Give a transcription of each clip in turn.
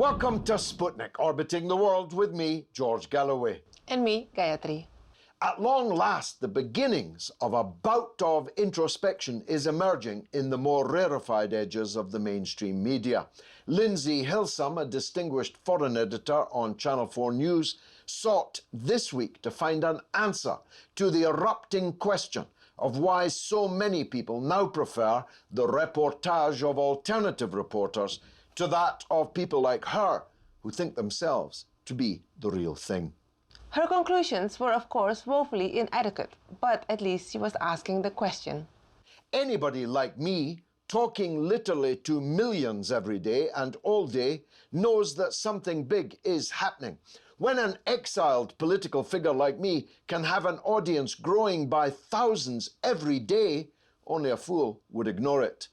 Welcome to Sputnik, orbiting the world with me, George Galloway. And me, Gayatri. At long last, the beginnings of a bout of introspection is emerging in the more rarefied edges of the mainstream media. Lindsey Hilsum, a distinguished foreign editor on Channel 4 News, sought this week to find an answer to the erupting question of why so many people now prefer the reportage of alternative reporters to that of people like her, who think themselves to be the real thing. Her conclusions were, of course, woefully inadequate, but at least she was asking the question. Anybody like me, talking literally to millions every day and all day, knows that something big is happening. When an exiled political figure like me can have an audience growing by thousands every day, only a fool would ignore it.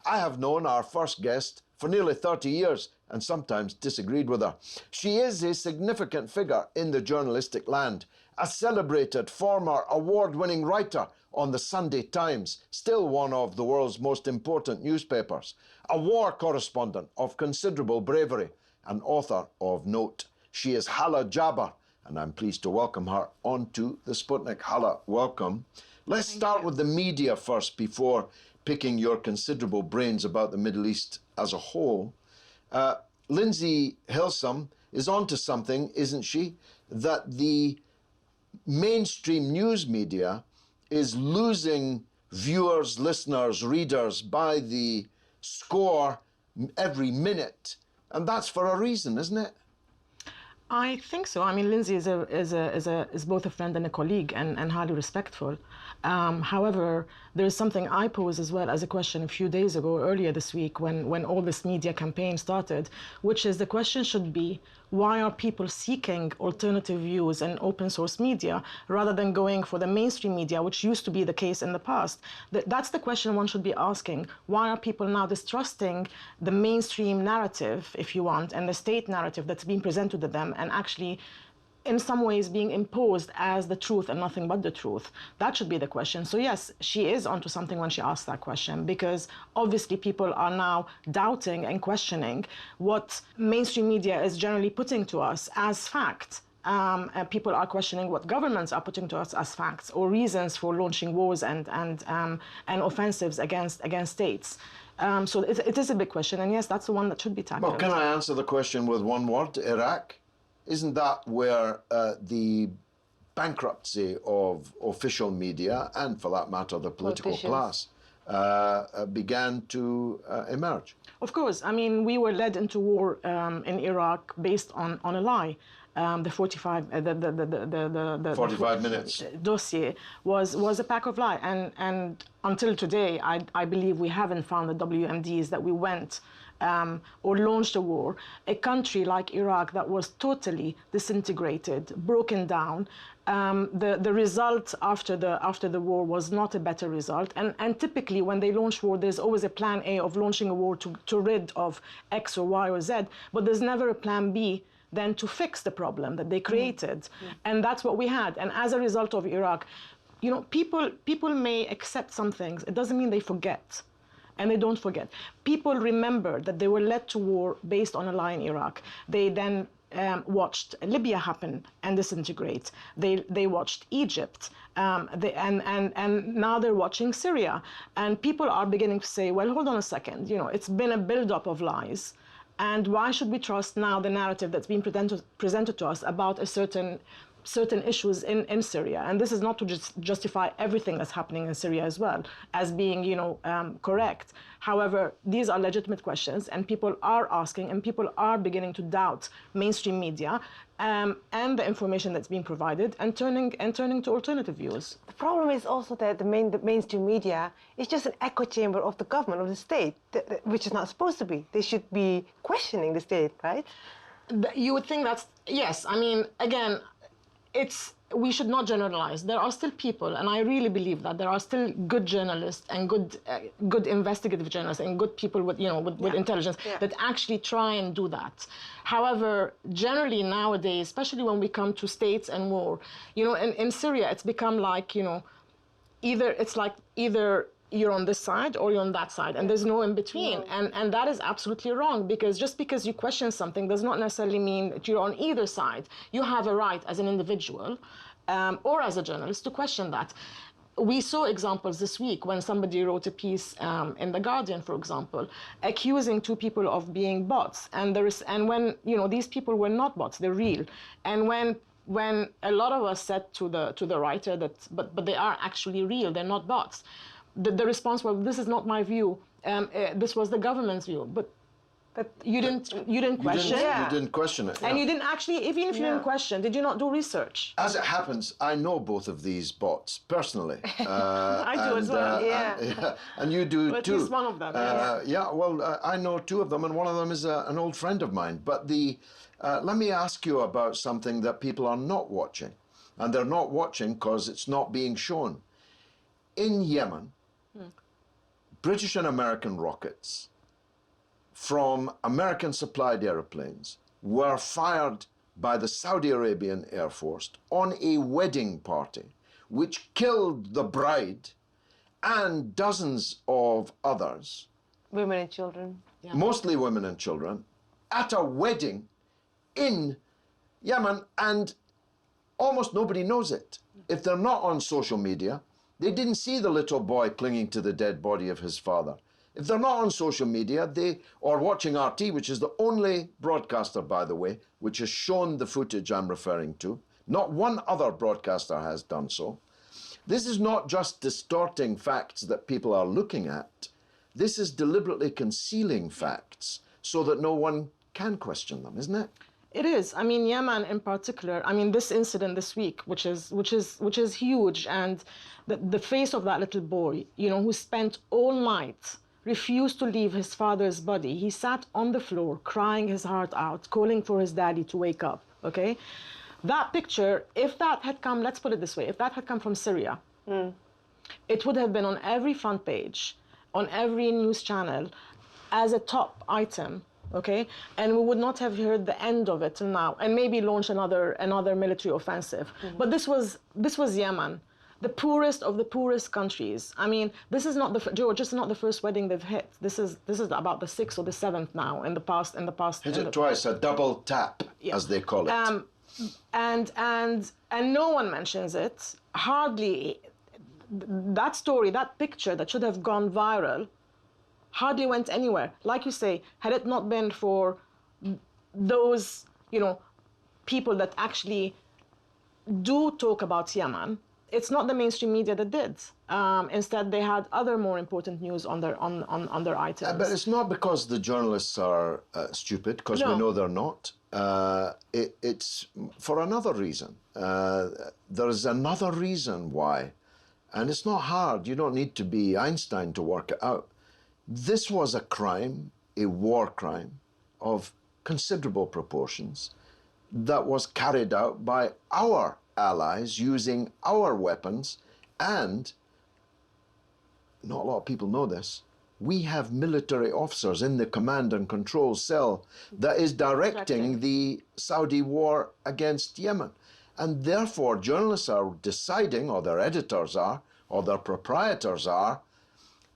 I have known our first guest for nearly 30 years and sometimes disagreed with her. She is a significant figure in the journalistic land, a celebrated former award-winning writer on the Sunday Times, still one of the world's most important newspapers, a war correspondent of considerable bravery, an author of note. She is Hala Jaber, and I'm pleased to welcome her onto the Sputnik. Hala, welcome. Let's start with the media first before picking your considerable brains about the Middle East as a whole. Lindsey Hilsum is onto something, isn't she? That the mainstream news media is losing viewers, listeners, readers by the score every minute. And that's for a reason, isn't it? I think so. I mean, Lindsey is both a friend and a colleague, and highly respectful. However, there is something I posed as well as a question a few days ago, earlier this week, when all this media campaign started, which is the question should be, why are people seeking alternative views and open source media rather than going for the mainstream media, which used to be the case in the past? That's the question one should be asking. Why are people now distrusting the mainstream narrative, if you want, and the state narrative that's being presented to them, and actually in some ways being imposed as the truth and nothing but the truth? That should be the question. So yes, she is onto something when she asks that question, because obviously people are now doubting and questioning what mainstream media is generally putting to us as fact. People are questioning what governments are putting to us as facts or reasons for launching wars and offensives against states. So it is a big question, and yes, that's the one that should be tackled. Well, can I answer the question with one word? Iraq? Isn't that where the bankruptcy of official media, and for that matter, the political class, began to emerge? Of course. I mean, we were led into war in Iraq based on a lie. The 45 minutes dossier was a pack of lies, and until today, I believe we haven't found the WMDs that we went or launched a war. A country like Iraq that was totally disintegrated, broken down. The result after the war was not a better result. And typically when they launch war, there's always a plan A of launching a war to rid of X or Y or Z, but there's never a plan B then to fix the problem that they created. And that's what we had. And as a result of Iraq, you know, people may accept some things. It doesn't mean they forget. And they don't forget. People remember that they were led to war based on a lie in Iraq. They then watched Libya happen and disintegrate. They watched Egypt, and now they're watching Syria. And people are beginning to say, well, hold on a second. You know, it's been a buildup of lies. And why should we trust now the narrative that's being presented to us about a certain issues in Syria? And this is not to just justify everything that's happening in Syria as well as being, you know, correct. However, these are legitimate questions, and people are asking, and people are beginning to doubt mainstream media and the information that's being provided, and turning to alternative views. The problem is also that the mainstream media is just an echo chamber of the government, of the state, which is not supposed to be. They should be questioning the state, right? You would think that's, yes. I mean, again, we should not generalize. There are still people, and I really believe that there are still good journalists and good investigative journalists and good people with, you know, with intelligence that actually try and do that. However, generally nowadays, especially when we come to states and war, you know, in Syria, it's become like, you know, either you're on this side or you're on that side, and there's no in between. And that is absolutely wrong, because just because you question something does not necessarily mean that you're on either side. You have a right as an individual or as a journalist to question that. We saw examples this week when somebody wrote a piece in The Guardian, for example, accusing two people of being bots. And when, you know, these people were not bots, they're real. And when a lot of us said to the writer that, but they are actually real, they're not bots, the response was, this is not my view, this was the government's view. But you didn't question. You didn't question it. And you didn't actually, even if you didn't question, did you not do research? As it happens, I know both of these bots personally. I do as well. And you do but too. At least one of them. I know two of them, and one of them is an old friend of mine. But let me ask you about something that people are not watching. And they're not watching because it's not being shown. In Yemen, British and American rockets from American-supplied airplanes were fired by the Saudi Arabian Air Force on a wedding party, which killed the bride and dozens of others. Women and children. Yeah. Mostly women and children, at a wedding in Yemen, and almost nobody knows it. If they're not on social media, they didn't see the little boy clinging to the dead body of his father. If they're not on social media, they are watching RT, which is the only broadcaster, by the way, which has shown the footage I'm referring to. Not one other broadcaster has done so. This is not just distorting facts that people are looking at. This is deliberately concealing facts so that no one can question them, isn't it? It is. I mean, Yemen in particular. I mean, this incident this week, which is huge, and the face of that little boy, you know, who spent all night, refused to leave his father's body. He sat on the floor, crying his heart out, calling for his daddy to wake up. Okay, that picture, if that had come, let's put it this way, if that had come from Syria, it would have been on every front page, on every news channel, as a top item. Okay, and we would not have heard the end of it till now, and maybe launch another military offensive. But this was Yemen, the poorest of the poorest countries. I mean, this is not the first wedding they've hit. This is about the 6th or the 7th now in the past. Hit it twice, a double tap, as they call it. And no one mentions it. Hardly. That story, that picture that should have gone viral, hardly went anywhere. Like you say, had it not been for those, you know, people that actually do talk about Yemen, it's not the mainstream media that did. Instead, they had other more important news on their items. But it's not because the journalists are stupid, because we know they're not. It's for another reason. There's another reason why. And it's not hard. You don't need to be Einstein to work it out. This was a crime, a war crime of considerable proportions that was carried out by our allies using our weapons, and not a lot of people know this, we have military officers in the command and control cell that is directing the Saudi war against Yemen. And therefore journalists are deciding, or their editors are, or their proprietors are,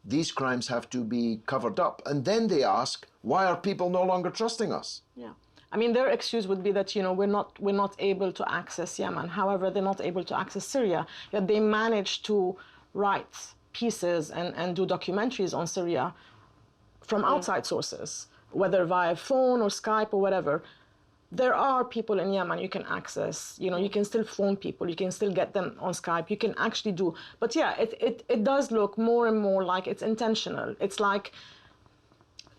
these crimes have to be covered up. And then they ask, why are people no longer trusting us? Yeah. I mean, their excuse would be that, you know, we're not able to access Yemen. However, they're not able to access Syria. Yet they managed to write pieces and do documentaries on Syria from outside sources, whether via phone or Skype or whatever. There are people in Yemen you can access. You know, you can still phone people. You can still get them on Skype. You can actually do. But yeah, it does look more and more like it's intentional. It's like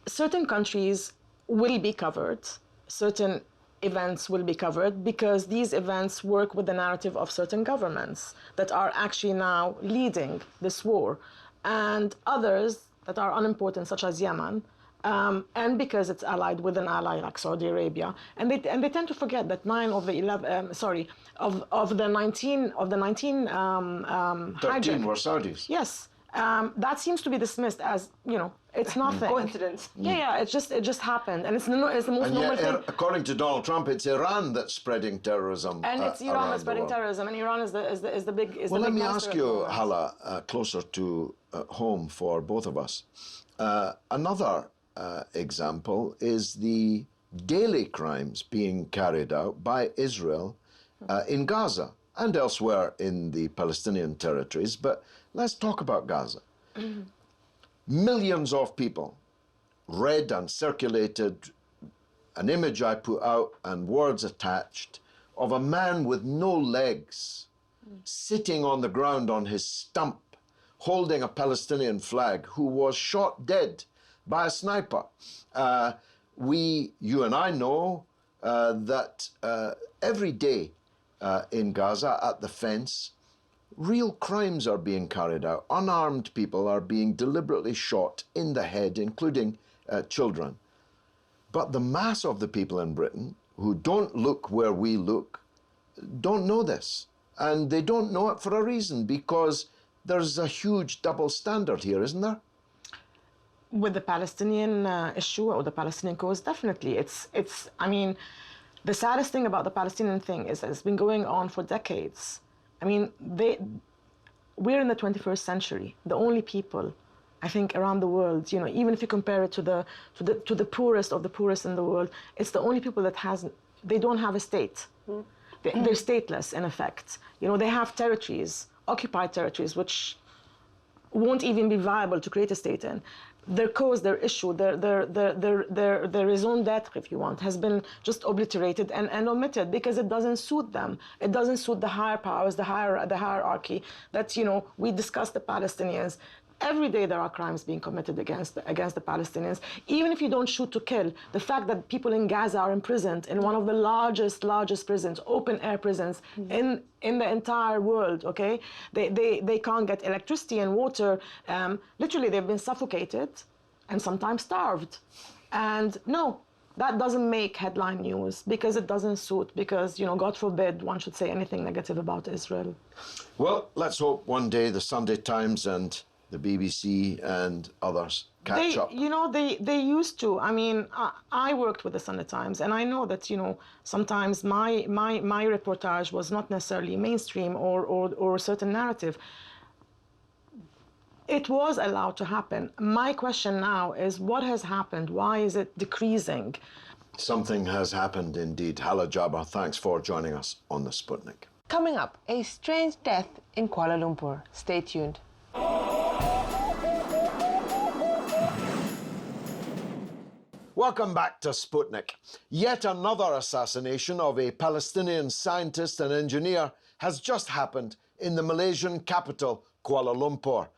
certain countries will be covered. Certain events will be covered because these events work with the narrative of certain governments that are actually now leading this war, and others that are unimportant, such as Yemen, and because it's allied with an ally like Saudi Arabia, and they tend to forget that 13 of the 19 13 were Saudis. Yes. that seems to be dismissed as, it's nothing. Coincidence. Yeah, it just happened, and it's the most And normal yet, thing. according to Donald Trump, it's Iran that's spreading terrorism. And it's Iran around that's the spreading world. terrorism, and Iran is the big. Well, let me monster ask at the you, moment. Hala, closer to home for both of us. Another example is the daily crimes being carried out by Israel in Gaza and elsewhere in the Palestinian territories. But let's talk about Gaza. Millions of people read and circulated an image I put out and words attached of a man with no legs sitting on the ground on his stump holding a Palestinian flag who was shot dead by a sniper. You and I know that every day in Gaza at the fence, real crimes are being carried out. Unarmed people are being deliberately shot in the head, including children. But the mass of the people in Britain who don't look where we look don't know this. And they don't know it for a reason, because there's a huge double standard here, isn't there? With the Palestinian issue or the Palestinian cause, definitely. I mean, the saddest thing about the Palestinian thing is that it's been going on for decades. I mean, we're in the 21st century. The only people, I think, around the world, even if you compare it to the poorest of the poorest in the world, it's the only people that they don't have a state. They're stateless, in effect. They have territories, occupied territories, which won't even be viable to create a state in. Their cause, their issue, their raison d'etre, if you want, has been just obliterated and omitted because it doesn't suit them. It doesn't suit the higher powers, the hierarchy that, we discuss the Palestinians. Every day there are crimes being committed against the Palestinians. Even if you don't shoot to kill, the fact that people in Gaza are imprisoned in one of the largest prisons, open-air prisons in the entire world, okay? They can't get electricity and water. Literally, they've been suffocated and sometimes starved. And no, that doesn't make headline news because it doesn't suit, because, God forbid one should say anything negative about Israel. Well, let's hope one day the Sunday Times and the BBC and others catch up. They used to. I mean, I worked with the Sunday Times, and I know that, sometimes my reportage was not necessarily mainstream or a certain narrative. It was allowed to happen. My question now is, what has happened? Why is it decreasing? Something has happened indeed. Hala Jaber, thanks for joining us on the Sputnik. Coming up, a strange death in Kuala Lumpur. Stay tuned. Welcome back to Sputnik. Yet another assassination of a Palestinian scientist and engineer has just happened in the Malaysian capital, Kuala Lumpur.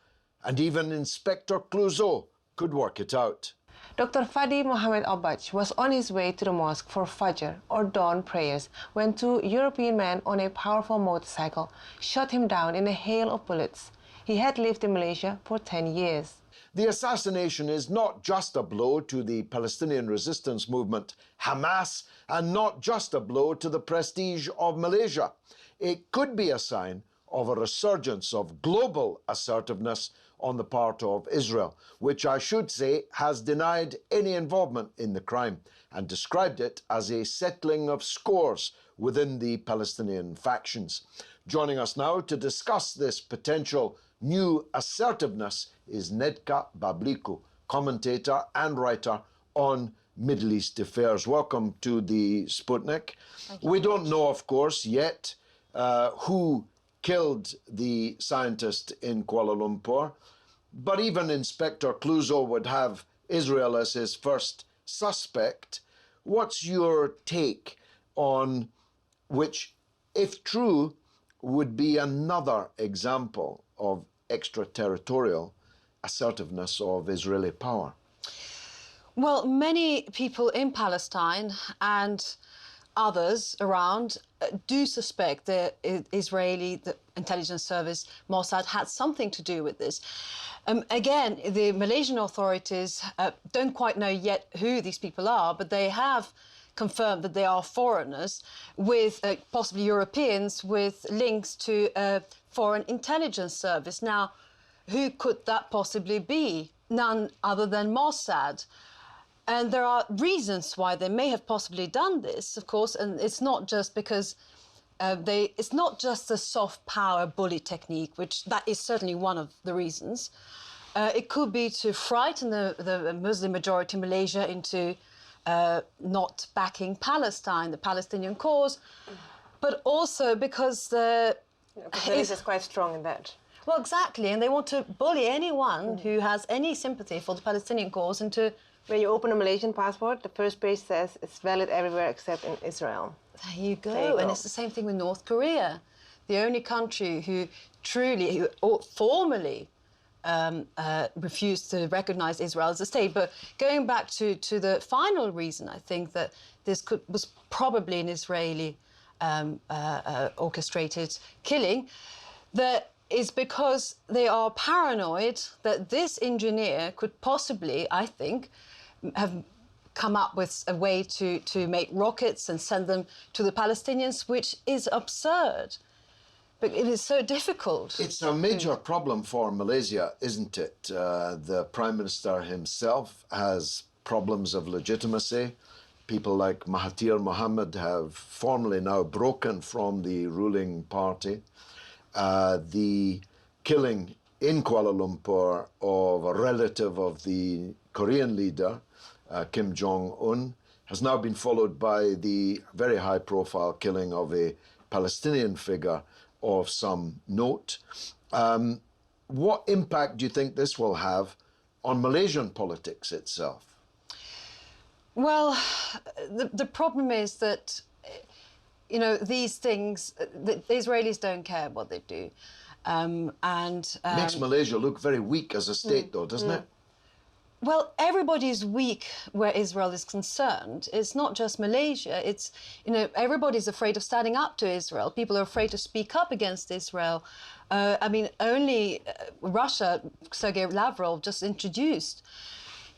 And even Inspector Clouseau could work it out. Dr. Fadi Mohammed Al-Batsh was on his way to the mosque for Fajr, or dawn prayers, when two European men on a powerful motorcycle shot him down in a hail of bullets. He had lived in Malaysia for 10 years. The assassination is not just a blow to the Palestinian resistance movement, Hamas, and not just a blow to the prestige of Malaysia. It could be a sign of a resurgence of global assertiveness on the part of Israel, which I should say has denied any involvement in the crime and described it as a settling of scores within the Palestinian factions. Joining us now to discuss this potential new assertiveness is Nedka Babliku, commentator and writer on Middle East affairs. Welcome to the Sputnik. We don't know, of course, yet who killed the scientist in Kuala Lumpur, but even Inspector Clouseau would have Israel as his first suspect. What's your take on which, if true, would be another example of extraterritorial assertiveness of Israeli power? Well, many people in Palestine and others around do suspect the Israeli intelligence service, Mossad, had something to do with this. Again, the Malaysian authorities don't quite know yet who these people are, but they have confirmed that they are foreigners, with possibly Europeans, with links to a foreign intelligence service. Now, who could that possibly be? None other than Mossad. And there are reasons why they may have possibly done this, of course, and it's not just because it's not just the soft power bully technique, which that is certainly one of the reasons. It could be to frighten the Muslim majority in Malaysia into not backing Palestine, the Palestinian cause, but also because the police is quite strong in that. Well, exactly, and they want to bully anyone who has any sympathy for the Palestinian cause into... When you open a Malaysian passport, the first page says it's valid everywhere except in Israel. There you go. And it's the same thing with North Korea, the only country who formally refused to recognize Israel as a state. But going back to the final reason, I think that this was probably an Israeli orchestrated killing, that is because they are paranoid that this engineer could possibly, I think, have come up with a way to make rockets and send them to the Palestinians, which is absurd. But it is so difficult. It's a major problem for Malaysia, isn't it? The Prime Minister himself has problems of legitimacy. People like Mahathir Mohamad have formally now broken from the ruling party. The killing in Kuala Lumpur of a relative of the Korean leader, Kim Jong-nam, has now been followed by the very high-profile killing of a Palestinian figure of some note. What impact do you think this will have on Malaysian politics itself? Well, the problem is that, you know, these things, the Israelis don't care what they do. Makes Malaysia look very weak as a state, though, doesn't it? Well, everybody is weak where Israel is concerned. It's not just Malaysia. It's, you know, everybody's afraid of standing up to Israel. People are afraid to speak up against Israel. I mean, only Russia, Sergei Lavrov just introduced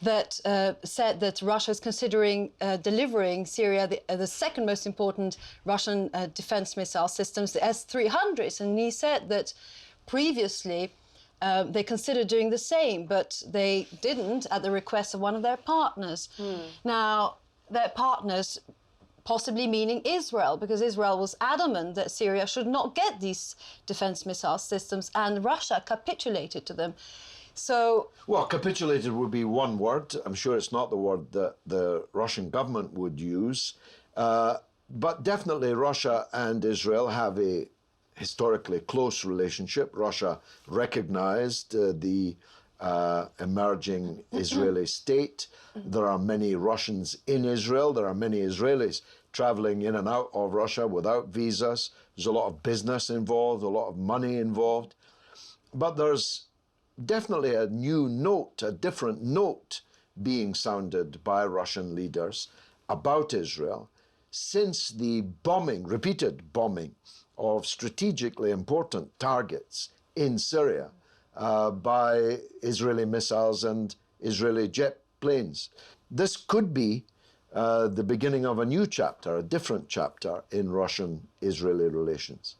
that said that Russia is considering delivering Syria the second most important Russian defense missile systems, the S-300s. And he said that previously they considered doing the same, but they didn't at the request of one of their partners. Now, their partners possibly meaning Israel, because Israel was adamant that Syria should not get these defense missile systems, and Russia capitulated to them. So, well, capitulated would be one word. I'm sure it's not the word that the Russian government would use. But definitely Russia and Israel have a historically close relationship. Russia recognized the emerging Israeli state. There are many Russians in Israel. There are many Israelis traveling in and out of Russia without visas. There's a lot of business involved, a lot of money involved. But there's definitely a new note, a different note being sounded by Russian leaders about Israel since the bombing, repeated bombing of strategically important targets in Syria by Israeli missiles and Israeli jet planes. This could be the beginning of a new chapter, a different chapter in Russian-Israeli relations.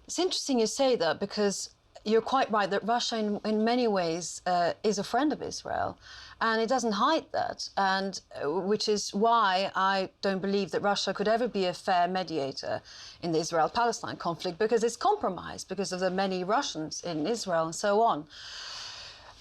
It's interesting you say that, because you're quite right that Russia in many ways is a friend of Israel, and it doesn't hide that, and which is why I don't believe that Russia could ever be a fair mediator in the Israel-Palestine conflict, because it's compromised because of the many Russians in Israel and so on.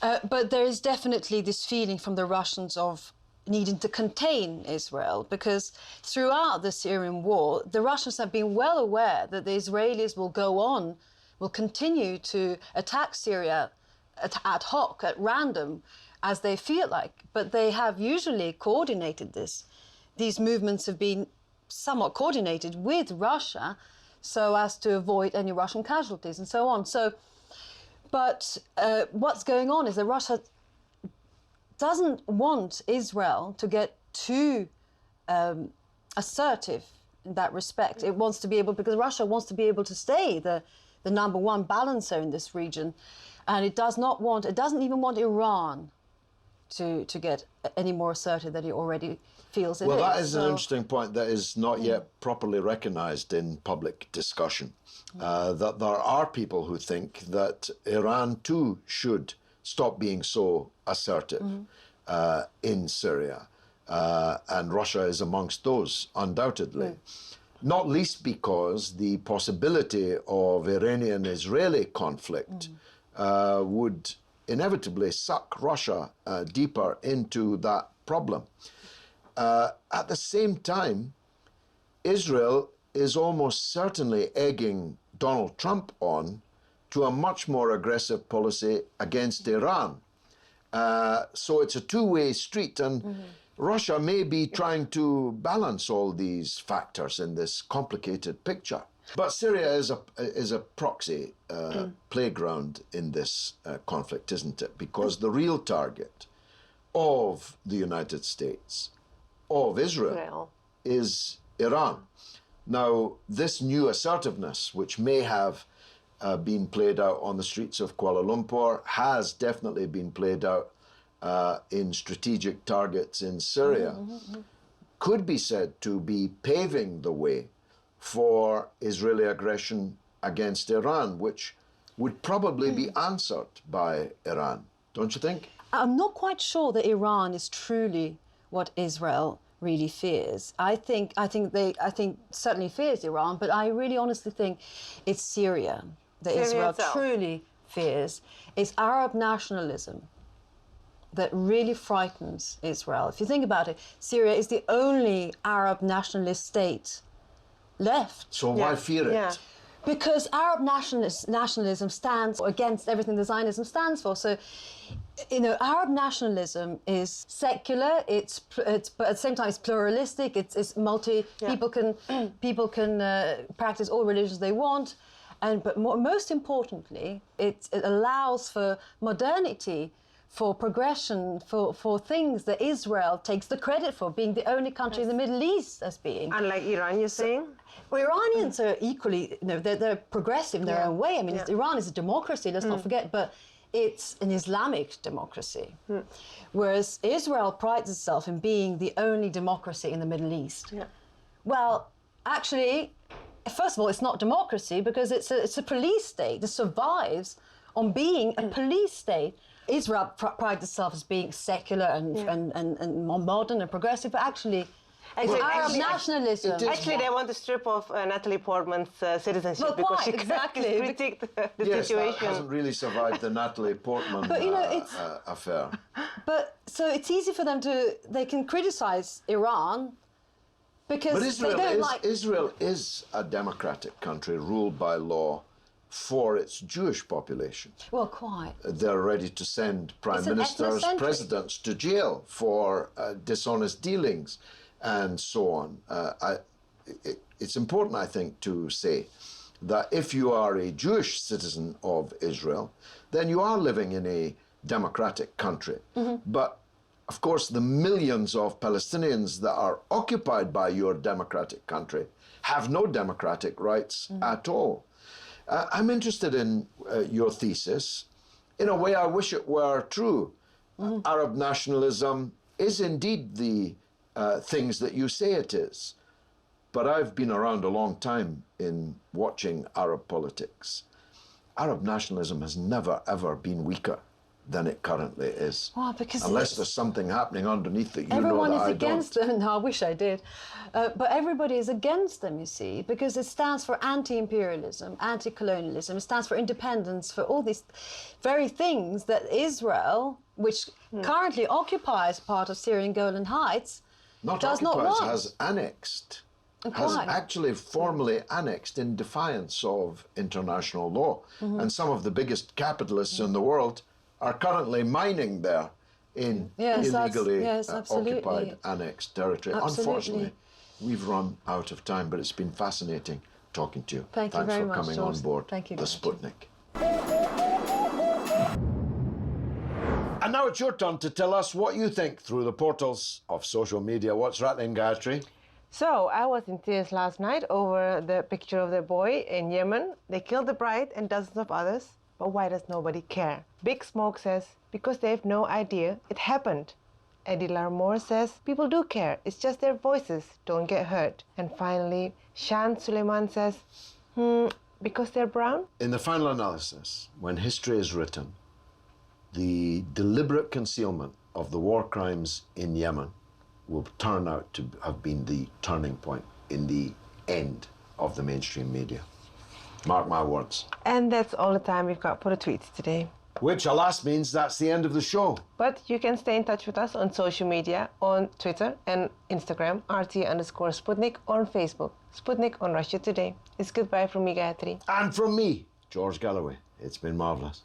But there is definitely this feeling from the Russians of needing to contain Israel, because throughout the Syrian war, the Russians have been well aware that the Israelis will continue to attack Syria ad hoc, at random, as they feel like. But they have usually coordinated this. These movements have been somewhat coordinated with Russia so as to avoid any Russian casualties and so on. But what's going on is that Russia doesn't want Israel to get too assertive in that respect. It wants to be able, because Russia wants to be able to stay the number one balancer in this region, and it doesn't even want Iran to get any more assertive than he already feels it Well, is. that is an So- interesting point that is not yet properly recognized in public discussion. That there are people who think that Iran too should stop being so assertive in Syria. And Russia is amongst those, undoubtedly. Not least because the possibility of Iranian-Israeli conflict would inevitably suck Russia deeper into that problem. At the same time, Israel is almost certainly egging Donald Trump on to a much more aggressive policy against Iran. So it's a two-way street, and Russia may be trying to balance all these factors in this complicated picture. But Syria is a proxy playground in this conflict, isn't it? Because the real target of the United States, of Israel, is Iran. Now, this new assertiveness, which may have been played out on the streets of Kuala Lumpur, has definitely been played out in strategic targets in Syria, could be said to be paving the way for Israeli aggression against Iran, which would probably be answered by Iran, don't you think? I'm not quite sure that Iran is truly what Israel really fears. I think certainly fears Iran, but I really honestly think it's Syria that Syria Israel itself. truly fears. It's Arab nationalism that really frightens Israel. If you think about it, Syria is the only Arab nationalist state left. So why fear it? Yeah. Because Arab nationalism stands against everything that Zionism stands for. So, Arab nationalism is secular. But at the same time, it's pluralistic. It's multi. Yeah. People can practice all religions they want, but most importantly, it allows for modernity, for progression, for things that Israel takes the credit for, being the only country in the Middle East as being. Unlike Iran, you're saying? Well, Iranians are equally, they're progressive in their own way. I mean, Iran is a democracy, let's not forget, but it's an Islamic democracy. Whereas Israel prides itself in being the only democracy in the Middle East. Yeah. Well, actually, first of all, it's not democracy because it's a police state that survives on being a police state. Israel prides itself as being secular and more modern and progressive, but actually, Arab nationalism. Actually, they want to strip off Natalie Portman's citizenship Well, because quite, she exactly. can't predict the Yes, situation. that hasn't really survived the Natalie Portman But, affair. But so it's easy for them they can criticize Iran because But they don't like. Israel is a democratic country ruled by law for its Jewish population. Well, quite. They're ready to send prime It's an ministers, ethnocentric. presidents to jail for dishonest dealings and so on. It's important, I think, to say that if you are a Jewish citizen of Israel, then you are living in a democratic country. But of course, the millions of Palestinians that are occupied by your democratic country have no democratic rights at all. I'm interested in your thesis. In a way, I wish it were true. Arab nationalism is indeed the things that you say it is. But I've been around a long time in watching Arab politics. Arab nationalism has never, ever been weaker than it currently is. Well, because unless there's something happening underneath that you everyone know that is I against don't. them. No, I wish I did. But everybody is against them, you see, because it stands for anti-imperialism, anti-colonialism. It stands for independence, for all these very things that Israel, which currently occupies part of Syrian Golan Heights, does not occupies, want. has annexed. Has Quite. actually formally annexed in defiance of international law. And some of the biggest capitalists in the world are currently mining there in illegally occupied, annexed territory. Absolutely. Unfortunately, we've run out of time, but it's been fascinating talking to you. Thank you Thanks very for much, coming George. on board Thank you the very much. Sputnik. And now it's your turn to tell us what you think through the portals of social media. What's rattling, Gayatri? So I was in tears last night over the picture of the boy in Yemen. They killed the bride and dozens of others. But why does nobody care? Big Smoke says, because they have no idea it happened. Eddie Larmore says, people do care, it's just their voices don't get heard. And finally, Shan Suleiman says, because they're brown? In the final analysis, when history is written, the deliberate concealment of the war crimes in Yemen will turn out to have been the turning point in the end of the mainstream media. Mark my words. And that's all the time we've got for the tweets today. Which, alas, means that's the end of the show. But you can stay in touch with us on social media, on Twitter and Instagram, RT_Sputnik, or on Facebook, Sputnik on Russia Today. It's goodbye from me, Gayatri. And from me, George Galloway. It's been marvellous.